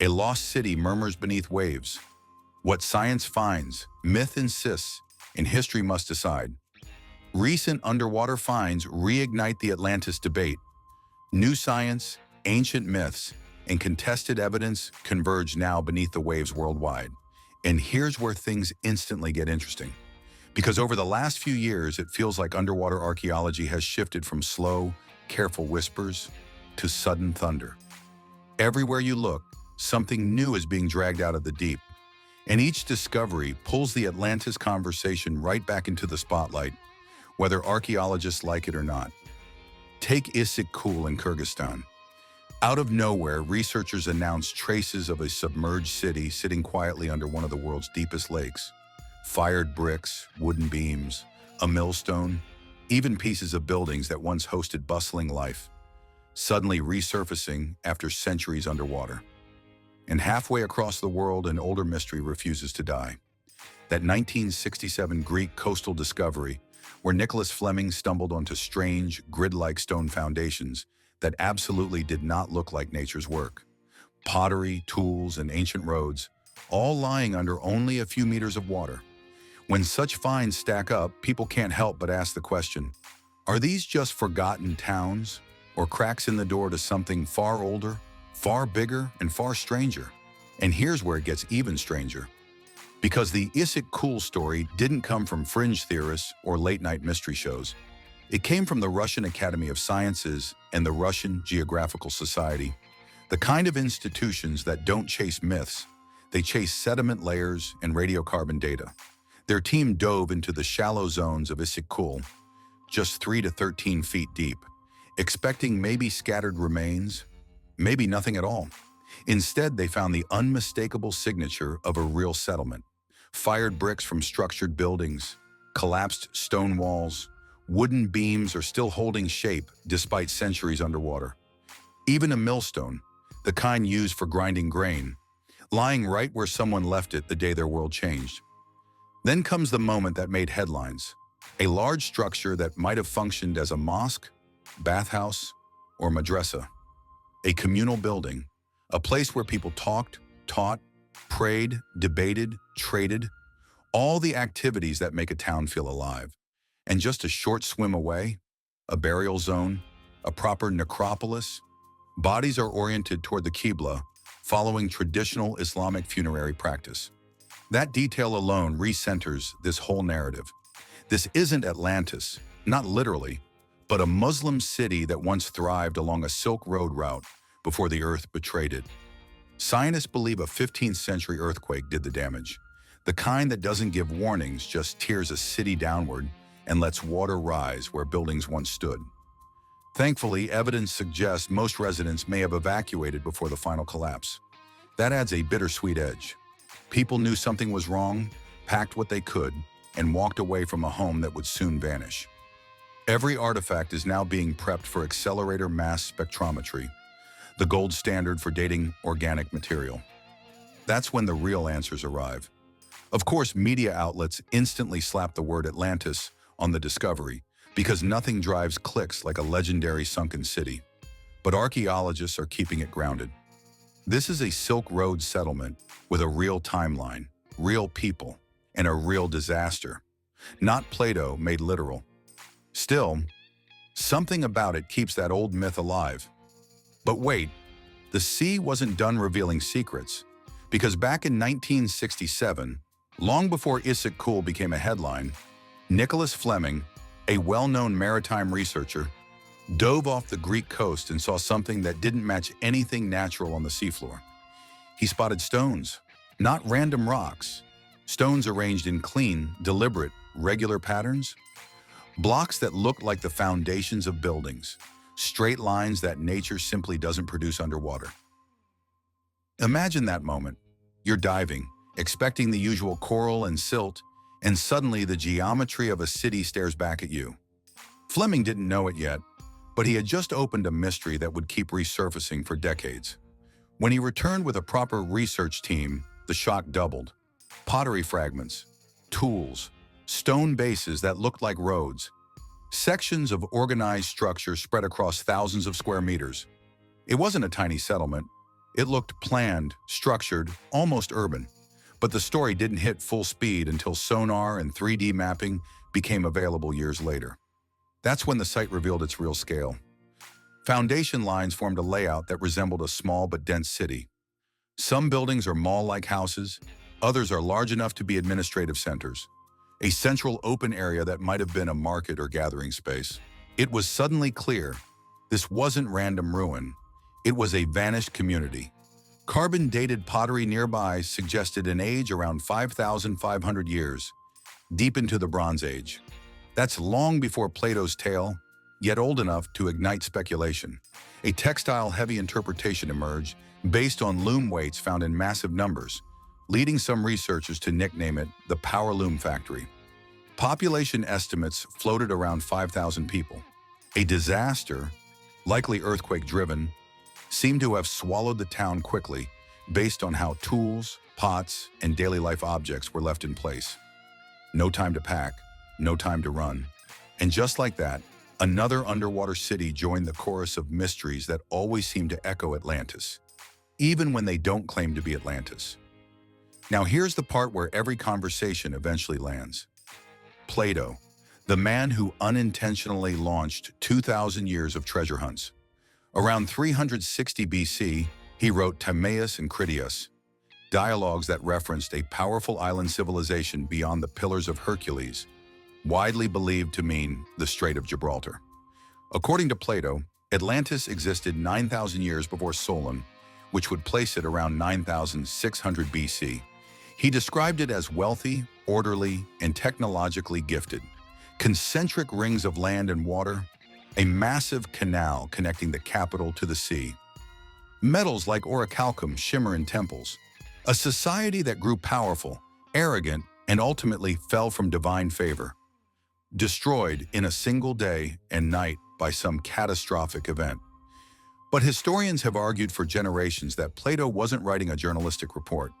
A lost city murmurs beneath waves. What science finds, myth insists, and history must decide. Recent underwater finds reignite the Atlantis debate. New science, ancient myths, and contested evidence converge now beneath the waves worldwide. And here's where things instantly get interesting. Because over the last few years, it feels like underwater archaeology has shifted from slow, careful whispers to sudden thunder. Everywhere you look, something new is being dragged out of the deep. And each discovery pulls the Atlantis conversation right back into the spotlight, whether archaeologists like it or not. Take Issyk-Kul in Kyrgyzstan. Out of nowhere, researchers announced traces of a submerged city sitting quietly under one of the world's deepest lakes. Fired bricks, wooden beams, a millstone, even pieces of buildings that once hosted bustling life, suddenly resurfacing after centuries underwater. And halfway across the world, an older mystery refuses to die. That 1967 Greek coastal discovery, where Nicholas Fleming stumbled onto strange, grid-like stone foundations that absolutely did not look like nature's work. Pottery, tools, and ancient roads, all lying under only a few meters of water. When such finds stack up, people can't help but ask the question, are these just forgotten towns, or cracks in the door to something far older, far bigger, and far stranger? And here's where it gets even stranger. Because the Issyk-Kul story didn't come from fringe theorists or late-night mystery shows. It came from the Russian Academy of Sciences and the Russian Geographical Society, the kind of institutions that don't chase myths, they chase sediment layers and radiocarbon data. Their team dove into the shallow zones of Issyk-Kul, just 3 to 13 feet deep, expecting maybe scattered remains, maybe nothing at all. Instead, they found the unmistakable signature of a real settlement. Fired bricks from structured buildings, collapsed stone walls, wooden beams are still holding shape despite centuries underwater. Even a millstone, the kind used for grinding grain, lying right where someone left it the day their world changed. Then comes the moment that made headlines. A large structure that might have functioned as a mosque, bathhouse, or madrasa. A communal building, a place where people talked, taught, prayed, debated, traded, all the activities that make a town feel alive. And just a short swim away, a burial zone, a proper necropolis. Bodies are oriented toward the Qibla, following traditional Islamic funerary practice. That detail alone recenters this whole narrative. This isn't Atlantis, not literally, but a Muslim city that once thrived along a Silk Road route before the earth betrayed it. Scientists believe a 15th century earthquake did the damage, the kind that doesn't give warnings, just tears a city downward and lets water rise where buildings once stood. Thankfully, evidence suggests most residents may have evacuated before the final collapse. That adds a bittersweet edge. People knew something was wrong, packed what they could, and walked away from a home that would soon vanish. Every artifact is now being prepped for accelerator mass spectrometry, the gold standard for dating organic material. That's when the real answers arrive. Of course, media outlets instantly slap the word Atlantis on the discovery because nothing drives clicks like a legendary sunken city. But archaeologists are keeping it grounded. This is a Silk Road settlement with a real timeline, real people, and a real disaster. Not Plato made literal. Still, something about it keeps that old myth alive. But wait, the sea wasn't done revealing secrets, because back in 1967, long before Issyk-Kul became a headline, Nicholas Fleming, a well-known maritime researcher, dove off the Greek coast and saw something that didn't match anything natural on the seafloor. He spotted stones, not random rocks, stones arranged in clean, deliberate, regular patterns, blocks that looked like the foundations of buildings, straight lines that nature simply doesn't produce underwater. Imagine that moment. You're diving, expecting the usual coral and silt, and suddenly the geometry of a city stares back at you. Fleming didn't know it yet, but he had just opened a mystery that would keep resurfacing for decades. When he returned with a proper research team, the shock doubled. Pottery fragments, tools, stone bases that looked like roads, sections of organized structure spread across thousands of square meters. It wasn't a tiny settlement. It looked planned, structured, almost urban. But the story didn't hit full speed until sonar and 3D mapping became available years later. That's when the site revealed its real scale. Foundation lines formed a layout that resembled a small but dense city. Some buildings are mall-like houses, others are large enough to be administrative centers. A central open area that might have been a market or gathering space. It was suddenly clear this wasn't random ruin, it was a vanished community. Carbon-dated pottery nearby suggested an age around 5,500 years, deep into the Bronze Age. That's long before Plato's tale, yet old enough to ignite speculation. A textile-heavy interpretation emerged based on loom weights found in massive numbers, leading some researchers to nickname it the Power Loom Factory. Population estimates floated around 5,000 people. A disaster, likely earthquake-driven, seemed to have swallowed the town quickly based on how tools, pots, and daily life objects were left in place. No time to pack, no time to run. And just like that, another underwater city joined the chorus of mysteries that always seem to echo Atlantis, even when they don't claim to be Atlantis. Now here's the part where every conversation eventually lands. Plato, the man who unintentionally launched 2,000 years of treasure hunts. Around 360 BC, he wrote Timaeus and Critias, dialogues that referenced a powerful island civilization beyond the Pillars of Hercules, widely believed to mean the Strait of Gibraltar. According to Plato, Atlantis existed 9,000 years before Solon, which would place it around 9,600 BC. He described it as wealthy, orderly, and technologically gifted. Concentric rings of land and water, a massive canal connecting the capital to the sea. Metals like orichalcum shimmer in temples. A society that grew powerful, arrogant, and ultimately fell from divine favor. Destroyed in a single day and night by some catastrophic event. But historians have argued for generations that Plato wasn't writing a journalistic report.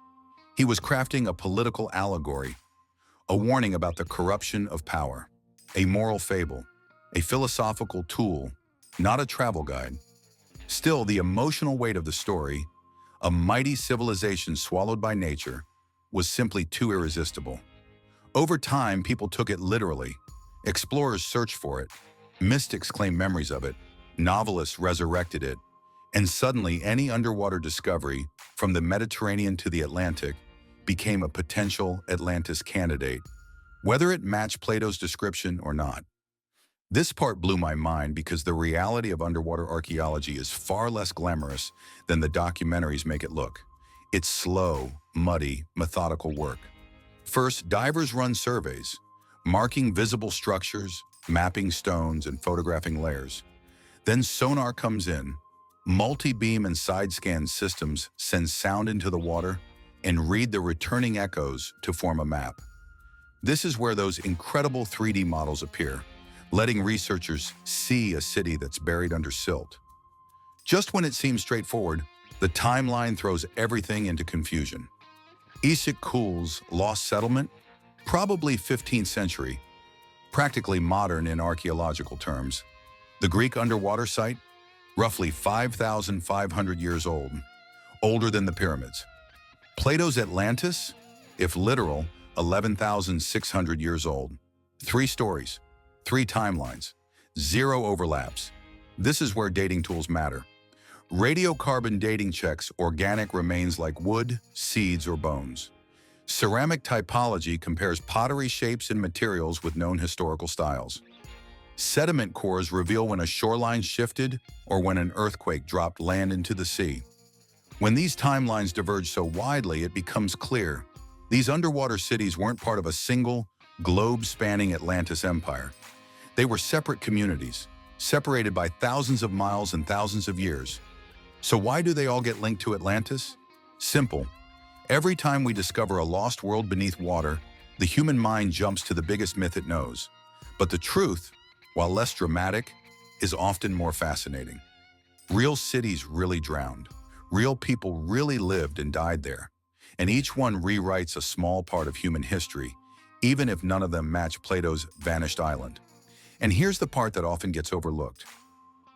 He was crafting a political allegory, a warning about the corruption of power, a moral fable, a philosophical tool, not a travel guide. Still, the emotional weight of the story, a mighty civilization swallowed by nature, was simply too irresistible. Over time, people took it literally. Explorers searched for it, mystics claimed memories of it, novelists resurrected it, and suddenly any underwater discovery, from the Mediterranean to the Atlantic, became a potential Atlantis candidate, whether it matched Plato's description or not. This part blew my mind because the reality of underwater archaeology is far less glamorous than the documentaries make it look. It's slow, muddy, methodical work. First, divers run surveys, marking visible structures, mapping stones, and photographing layers. Then sonar comes in. Multi-beam and side-scan systems send sound into the water and read the returning echoes to form a map. This is where those incredible 3D models appear, letting researchers see a city that's buried under silt. Just when it seems straightforward, the timeline throws everything into confusion. Issyk-Kul's lost settlement? Probably 15th century, practically modern in archaeological terms. The Greek underwater site? Roughly 5,500 years old, older than the pyramids. Plato's Atlantis? If literal, 11,600 years old. 3 stories. 3 timelines, 0 overlaps. This is where dating tools matter. Radiocarbon dating checks organic remains like wood, seeds, or bones. Ceramic typology compares pottery shapes and materials with known historical styles. Sediment cores reveal when a shoreline shifted or when an earthquake dropped land into the sea. When these timelines diverge so widely, it becomes clear these underwater cities weren't part of a single, globe-spanning Atlantis empire. They were separate communities, separated by thousands of miles and thousands of years. So why do they all get linked to Atlantis? Simple. Every time we discover a lost world beneath water, the human mind jumps to the biggest myth it knows. But the truth, while less dramatic, is often more fascinating. Real cities really drowned. Real people really lived and died there. And each one rewrites a small part of human history, even if none of them match Plato's vanished island. And here's the part that often gets overlooked.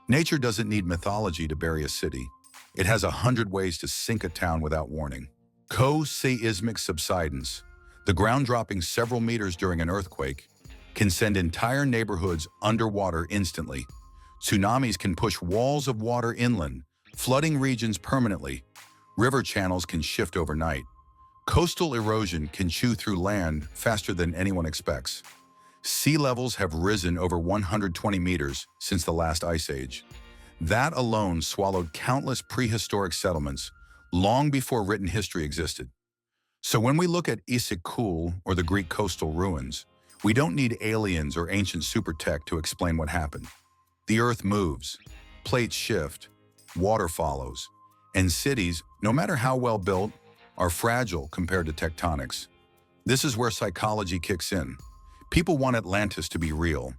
Nature doesn't need mythology to bury a city. It has 100 ways to sink a town without warning. Co-seismic subsidence, the ground dropping several meters during an earthquake, can send entire neighborhoods underwater instantly. Tsunamis can push walls of water inland, flooding regions permanently. River channels can shift overnight. Coastal erosion can chew through land faster than anyone expects. Sea levels have risen over 120 meters since the last ice age. That alone swallowed countless prehistoric settlements long before written history existed. So when we look at Issyk-Kul or the Greek coastal ruins, we don't need aliens or ancient super tech to explain what happened. The earth moves, plates shift, water follows, and cities, no matter how well built, are fragile compared to tectonics. This is where psychology kicks in. People want Atlantis to be real,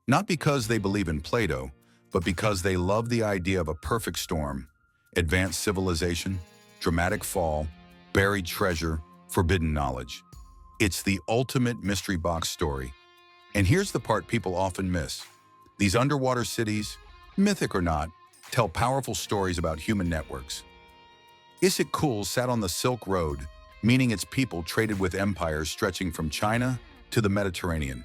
not because they believe in Plato, but because they love the idea of a perfect storm, advanced civilization, dramatic fall, buried treasure, forbidden knowledge. It's the ultimate mystery box story. And here's the part people often miss. These underwater cities, mythic or not, tell powerful stories about human networks. Issyk-Kul sat on the Silk Road, meaning its people traded with empires stretching from China to the Mediterranean.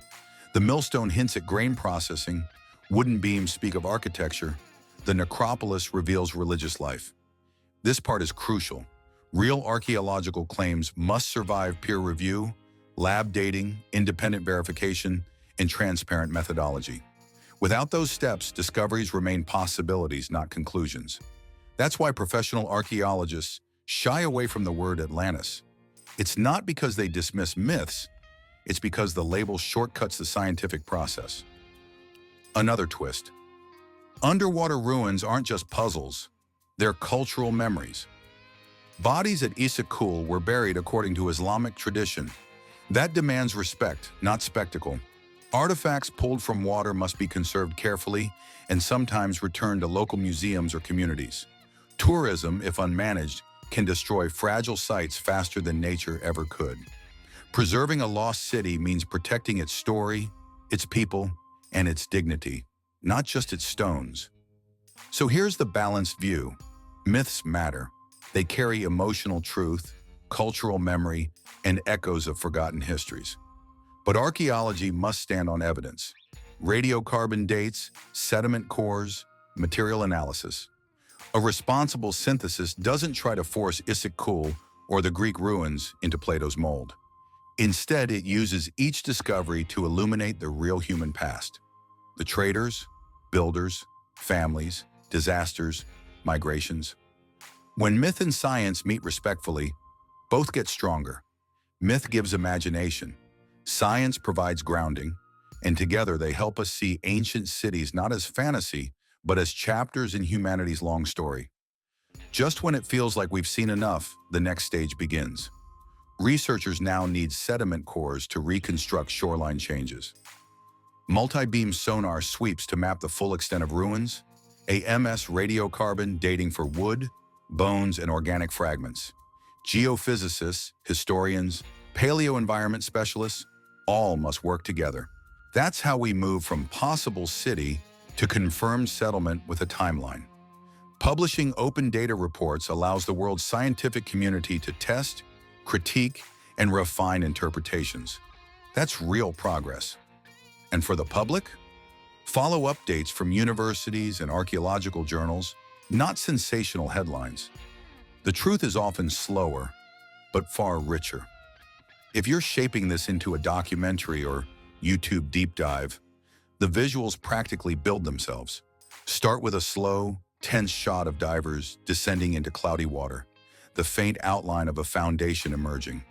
The millstone hints at grain processing, wooden beams speak of architecture, the necropolis reveals religious life. This part is crucial. Real archaeological claims must survive peer review, lab dating, independent verification, and transparent methodology. Without those steps, discoveries remain possibilities, not conclusions. That's why professional archaeologists shy away from the word Atlantis. It's not because they dismiss myths, it's because the label shortcuts the scientific process. Another twist. Underwater ruins aren't just puzzles, they're cultural memories. Bodies at Issyk-Kul were buried according to Islamic tradition. That demands respect, not spectacle. Artifacts pulled from water must be conserved carefully and sometimes returned to local museums or communities. Tourism, if unmanaged, can destroy fragile sites faster than nature ever could. Preserving a lost city means protecting its story, its people, and its dignity, not just its stones. So here's the balanced view. Myths matter. They carry emotional truth, cultural memory, and echoes of forgotten histories. But archaeology must stand on evidence. Radiocarbon dates, sediment cores, material analysis. A responsible synthesis doesn't try to force Issyk-Kul or the Greek ruins into Plato's mold. Instead, it uses each discovery to illuminate the real human past. The traders, builders, families, disasters, migrations. When myth and science meet respectfully, both get stronger. Myth gives imagination, science provides grounding, and together they help us see ancient cities not as fantasy, but as chapters in humanity's long story. Just when it feels like we've seen enough, the next stage begins. Researchers now need sediment cores to reconstruct shoreline changes. Multi-beam sonar sweeps to map the full extent of ruins, AMS radiocarbon dating for wood, bones, and organic fragments. Geophysicists, historians, paleoenvironment specialists, all must work together. That's how we move from possible city to confirmed settlement with a timeline. Publishing open data reports allows the world's scientific community to test, critique, and refine interpretations. That's real progress. And for the public? Follow updates from universities and archaeological journals, not sensational headlines. The truth is often slower, but far richer. If you're shaping this into a documentary or YouTube deep dive, the visuals practically build themselves. Start with a slow, tense shot of divers descending into cloudy water, the faint outline of a foundation emerging.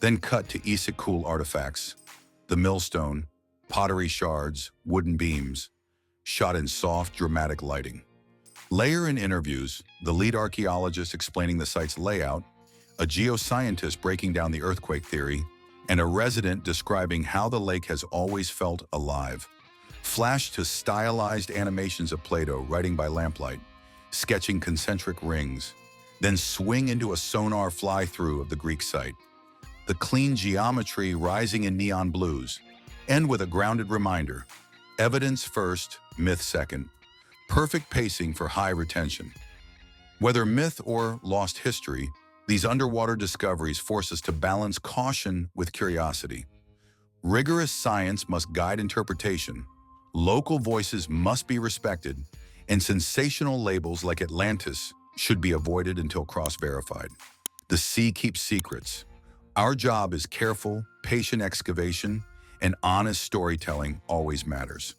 Then cut to Issyk-Kul artifacts, the millstone, pottery shards, wooden beams, shot in soft, dramatic lighting. Layer in interviews, the lead archaeologist explaining the site's layout, a geoscientist breaking down the earthquake theory, and a resident describing how the lake has always felt alive. Flash to stylized animations of Plato writing by lamplight, sketching concentric rings, then swing into a sonar fly-through of the Greek site. The clean geometry rising in neon blues, end with a grounded reminder. Evidence first, myth second. Perfect pacing for high retention. Whether myth or lost history, these underwater discoveries force us to balance caution with curiosity. Rigorous science must guide interpretation, local voices must be respected, and sensational labels like Atlantis should be avoided until cross-verified. The sea keeps secrets. Our job is careful, patient excavation, and honest storytelling always matters.